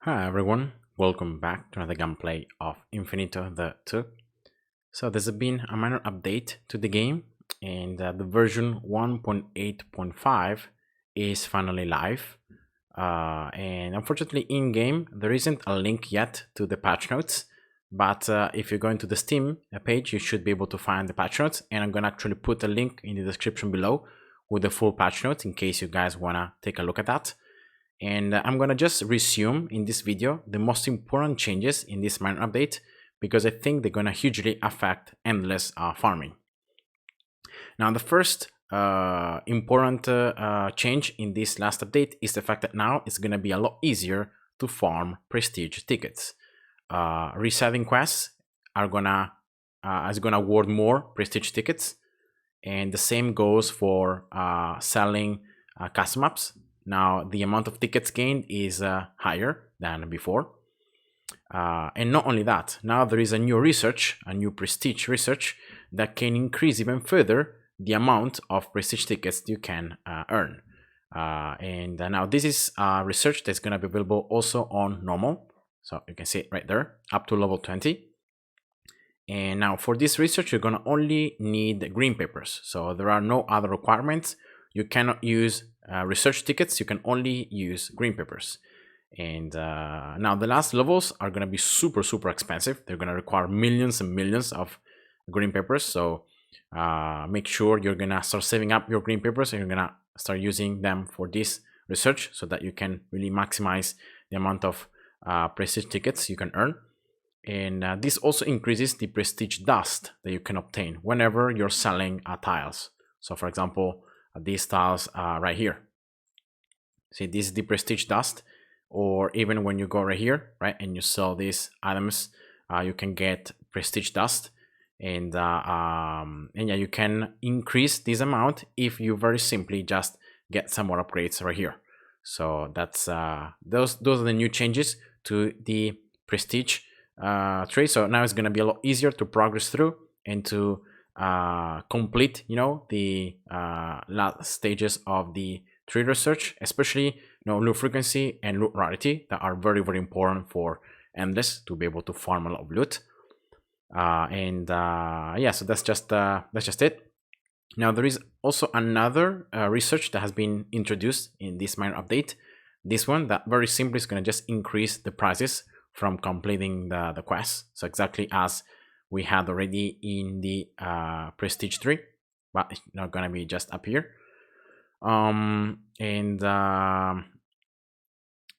Hi everyone, welcome back to another gameplay of Infinitode 2. So there's been a minor update to the game and the version 1.8.5 is finally live. And unfortunately in-game there isn't a link yet to the patch notes, but if you go into the Steam page you should be able to find the patch notes, and I'm gonna actually put a link in the description below with the full patch notes in case you guys wanna take a look at that. And I'm gonna just resume in this video the most important changes in this minor update because I think they're gonna hugely affect endless farming. Now the first important change in this last update is the fact that now it's gonna be a lot easier to farm prestige tickets. Resetting quests are gonna award more prestige tickets, and the same goes for selling custom maps. Now the amount of tickets gained is higher than before. And not only that, now there is a new prestige research that can increase even further the amount of prestige tickets you can earn. And now this is research that's going to be available also on normal. So you can see it right there, up to level 20. And now for this research, you're going to only need green papers. So there are no other requirements. You cannot use research tickets, you can only use green papers. And now the last levels are going to be super expensive. They're going to require millions and millions of green papers. So make sure you're going to start saving up your green papers and you're going to start using them for this research so that you can really maximize the amount of prestige tickets you can earn. And this also increases the prestige dust that you can obtain whenever you're selling tiles. So for example, these tiles right here. See, this is the prestige dust, or even when you go right here, right, and you sell these items, you can get prestige dust, and yeah, you can increase this amount if you very simply just get some more upgrades right here. So that's those are the new changes to the prestige tree. So now it's going to be a lot easier to progress through and to complete, the last stages of the tree research, especially loot frequency and loot rarity that are very important for endless to be able to farm a lot of loot. Yeah, so that's just it. Now there is also another research that has been introduced in this minor update. This one that very simply is going to just increase the prices from completing the quest. So exactly as we had already in the prestige tree, but it's not gonna be just up here. And now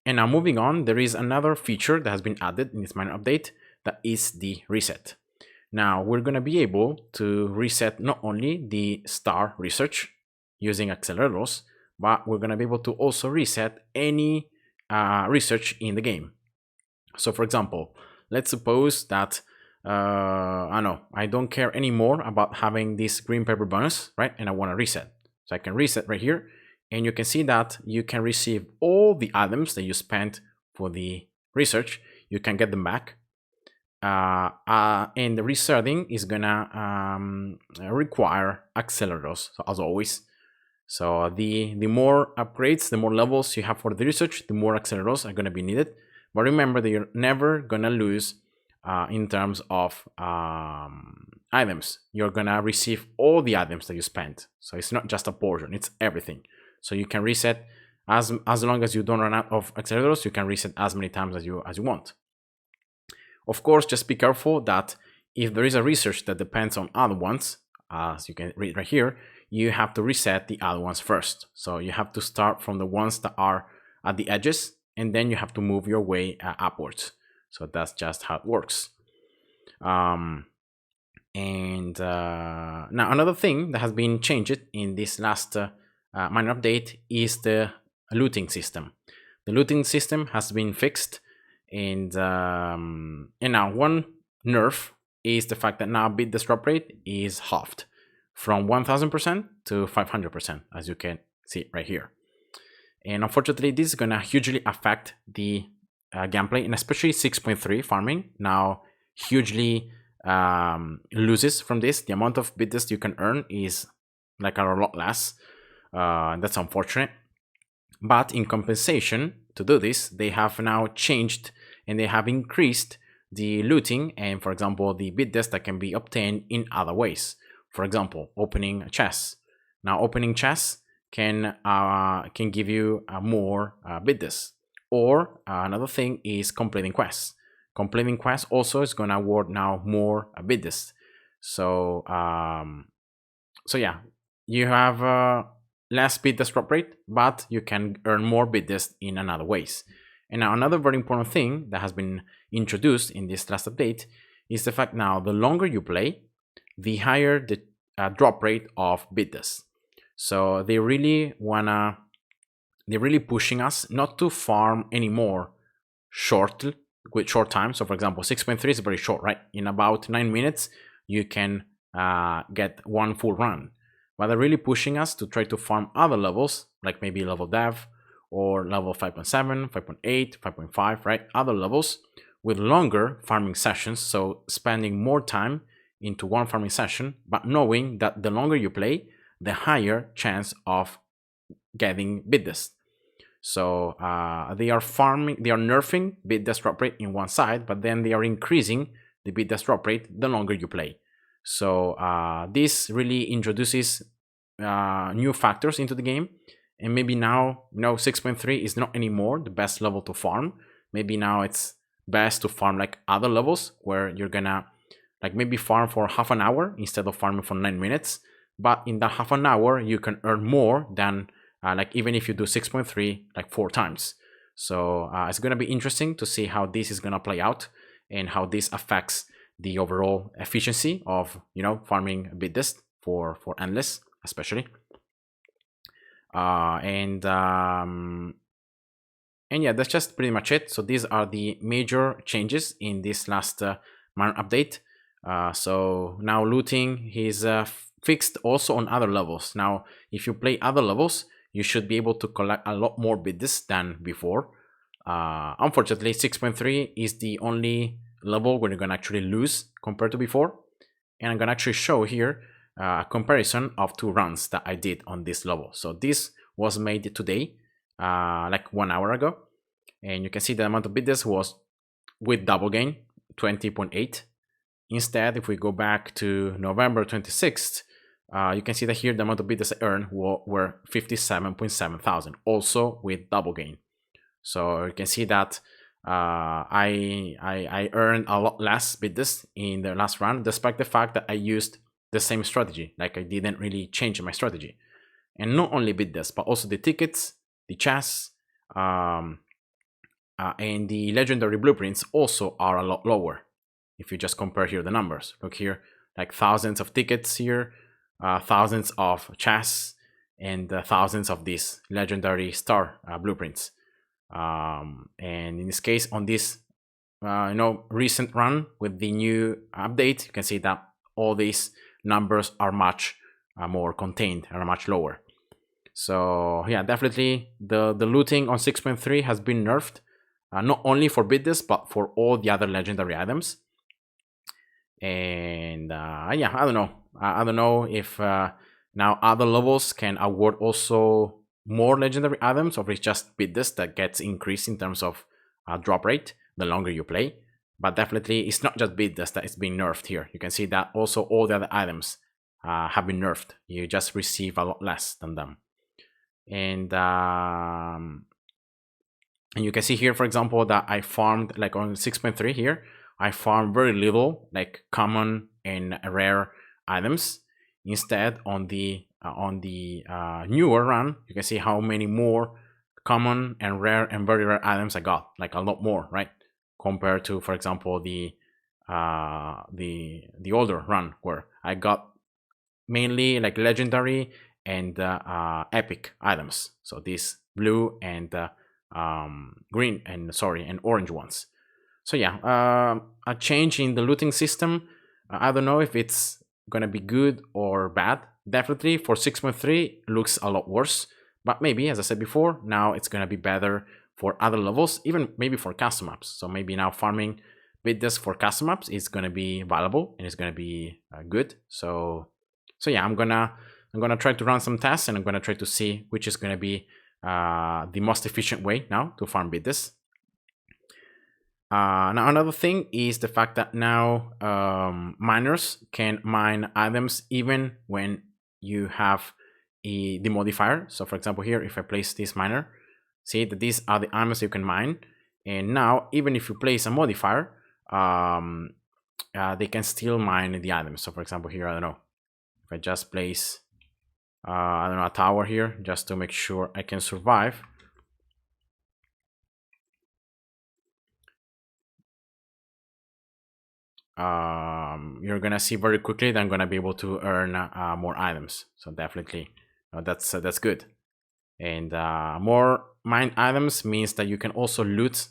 moving on, there is another feature that has been added in this minor update, that is the reset. Now we're gonna be able to reset not only the star research using accelerators, but we're gonna be able to also reset any research in the game. So for example, let's suppose that I don't care anymore about having this green paper bonus, right? And I want to reset. So I can reset right here, and you can see that you can receive all the items that you spent for the research. You can get them back. And the resetting is gonna require accelerators, so as always. So the more upgrades, the more levels you have for the research, the more accelerators are gonna be needed. But remember that you're never gonna lose in terms of items. You're gonna receive all the items that you spent. So it's not just a portion, it's everything. So you can reset as long as you don't run out of accelerators, you can reset as many times as you want. Of course, just be careful that if there is a research that depends on other ones, as you can read right here, you have to reset the other ones first. So you have to start from the ones that are at the edges, and then you have to move your way upwards. So that's just how it works. Now another thing that has been changed in this last minor update is the looting system. The looting system has been fixed, and now one nerf is the fact that now bit drop rate is halved from 1000% to 500%, as you can see right here. And unfortunately, this is gonna hugely affect the gameplay, and especially 6.3 farming now hugely loses from this. The amount of bits you can earn is like a lot less. That's unfortunate. But in compensation, to do this, they have now changed and they have increased the looting and, for example, the bid desk that can be obtained in other ways. For example, opening a chest. Now, opening chests can give you more bid desk. Or another thing is completing quests. Completing quests also is going to award now more bid desk. So yeah, you have less bid desk drop rate, but you can earn more bid desk in another ways. And now another very important thing that has been introduced in this last update is the fact now the longer you play, the higher the drop rate of bid desk. So they're really pushing us not to farm anymore with short time. So for example, 6.3 is very short, right? In about 9 minutes, you can get one full run. But they're really pushing us to try to farm other levels, like maybe level dev or level 5.7, 5.8, 5.5, right? Other levels with longer farming sessions. So spending more time into one farming session, but knowing that the longer you play, the higher chance of getting bid desk. So they are nerfing bid desk drop rate in one side, but then they are increasing the bid desk drop rate the longer you play. So this really introduces new factors into the game, and maybe now 6.3 is not anymore the best level to farm. Maybe now it's best to farm like other levels where you're gonna like maybe farm for half an hour instead of farming for 9 minutes. But in that half an hour, you can earn more than like even if you do 6.3 like 4 times. So it's gonna be interesting to see how this is gonna play out and how this affects the overall efficiency of farming bid desk for endless especially. And yeah, that's just pretty much it. So these are the major changes in this last minor update. So now looting is fixed also on other levels. Now if you play other levels, you should be able to collect a lot more bid desk than before. Unfortunately, 6.3 is the only level where you're gonna actually lose compared to before. And I'm gonna actually show here a comparison of 2 runs that I did on this level. So this was made today, like 1 hour ago. And you can see the amount of bid desk was with double gain, 20.8. Instead, if we go back to November 26th, you can see that here the amount of bid desk I earned were 57.7 thousand, also with double gain. So you can see that I earned a lot less bid desk in the last run, despite the fact that I used the same strategy. Like I didn't really change my strategy. And not only bid desk, but also the tickets, the chests, and the legendary blueprints also are a lot lower. If you just compare here the numbers, look here, like thousands of tickets here, thousands of chests, and thousands of these legendary star blueprints. And in this case, on this recent run with the new update, you can see that all these numbers are much more contained, are much lower. So yeah, definitely the looting on 6.3 has been nerfed, not only for bid desk but for all the other legendary items. And yeah, I don't know if now other levels can award also more legendary items, or it's just bid desk that gets increased in terms of drop rate the longer you play. But definitely it's not just bid desk that is being nerfed here. You can see that also all the other items have been nerfed. You just receive a lot less than them. And you can see here, for example, that I farmed like on 6.3 here, I farmed very little like common and rare items. Instead, on the newer run, you can see how many more common and rare and very rare items I got, like a lot more, right? Compared to, for example, the older run where I got mainly like legendary and epic items. So these blue and green and orange ones. So yeah, a change in the looting system. I don't know if it's gonna be good or bad. Definitely for 6.3 looks a lot worse, but maybe, as I said before, now it's gonna be better for other levels, even maybe for custom maps. So maybe now farming bid desk for custom maps is gonna be valuable and it's gonna be good. So yeah, I'm gonna try to run some tests and I'm gonna try to see which is gonna be the most efficient way now to farm biddes. Now another thing is the fact that now miners can mine items even when you have the modifier. So for example here, if I place this miner, see that these are the items you can mine, and now even if you place a modifier, they can still mine the items. So for example here, I don't know, if I just place I don't know, a tower here just to make sure I can survive. You're gonna see very quickly that I'm gonna be able to earn more items. So definitely, that's good. And more mine items means that you can also loot,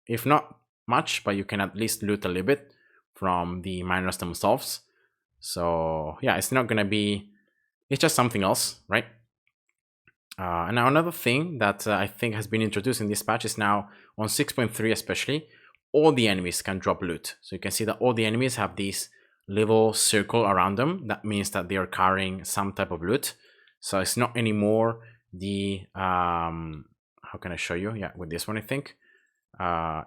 if not much, but you can at least loot a little bit from the miners themselves. So yeah, it's not gonna be, it's just something else, right? And now another thing that I think has been introduced in this patch is now on 6.3 especially, all the enemies can drop loot. So you can see that all the enemies have this little circle around them. That means that they are carrying some type of loot. So it's not anymore the, how can I show you? Yeah, with this one, I think.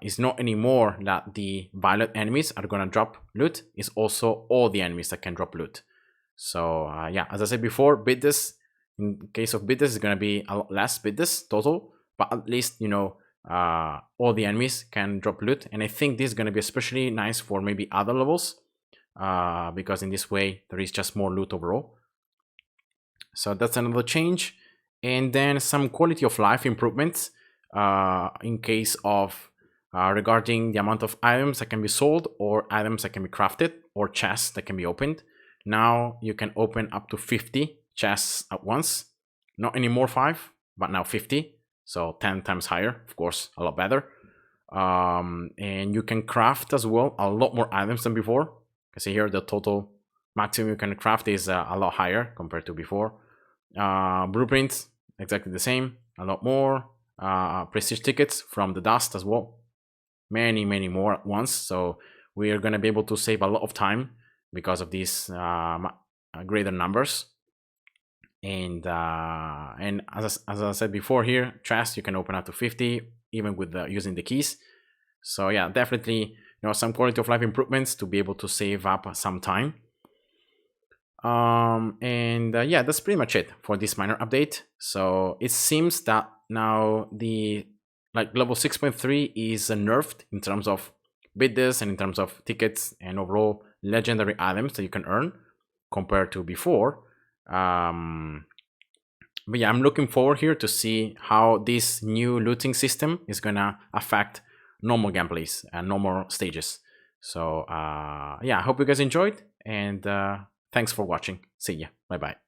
It's not anymore that the violet enemies are gonna drop loot. It's also all the enemies that can drop loot. So yeah, as I said before, biddes, in case of biddes, is gonna be a lot less biddes total, but at least, you know, all the enemies can drop loot. And I think this is going to be especially nice for maybe other levels, because in this way there is just more loot overall. So that's another change. And then some quality of life improvements in case of regarding the amount of items that can be sold, or items that can be crafted, or chests that can be opened. Now you can open up to 50 chests at once, not anymore 5, but now 50. So 10 times higher, of course, a lot better. And you can craft as well a lot more items than before. You can see here the total maximum you can craft is a lot higher compared to before. Blueprints, exactly the same, a lot more. Prestige tickets from the dust as well, many more at once. So we are going to be able to save a lot of time because of these greater numbers. And as I said before here, chests you can open up to 50 even with using the keys. So yeah, definitely, you know, some quality of life improvements to be able to save up some time. And yeah, that's pretty much it for this minor update. So it seems that now the level 6.3 is nerfed in terms of biddes and in terms of tickets and overall legendary items that you can earn compared to before. But yeah, I'm looking forward here to see how this new looting system is gonna affect normal gameplays and normal stages. So yeah, I hope you guys enjoyed, and thanks for watching. See ya. Bye bye.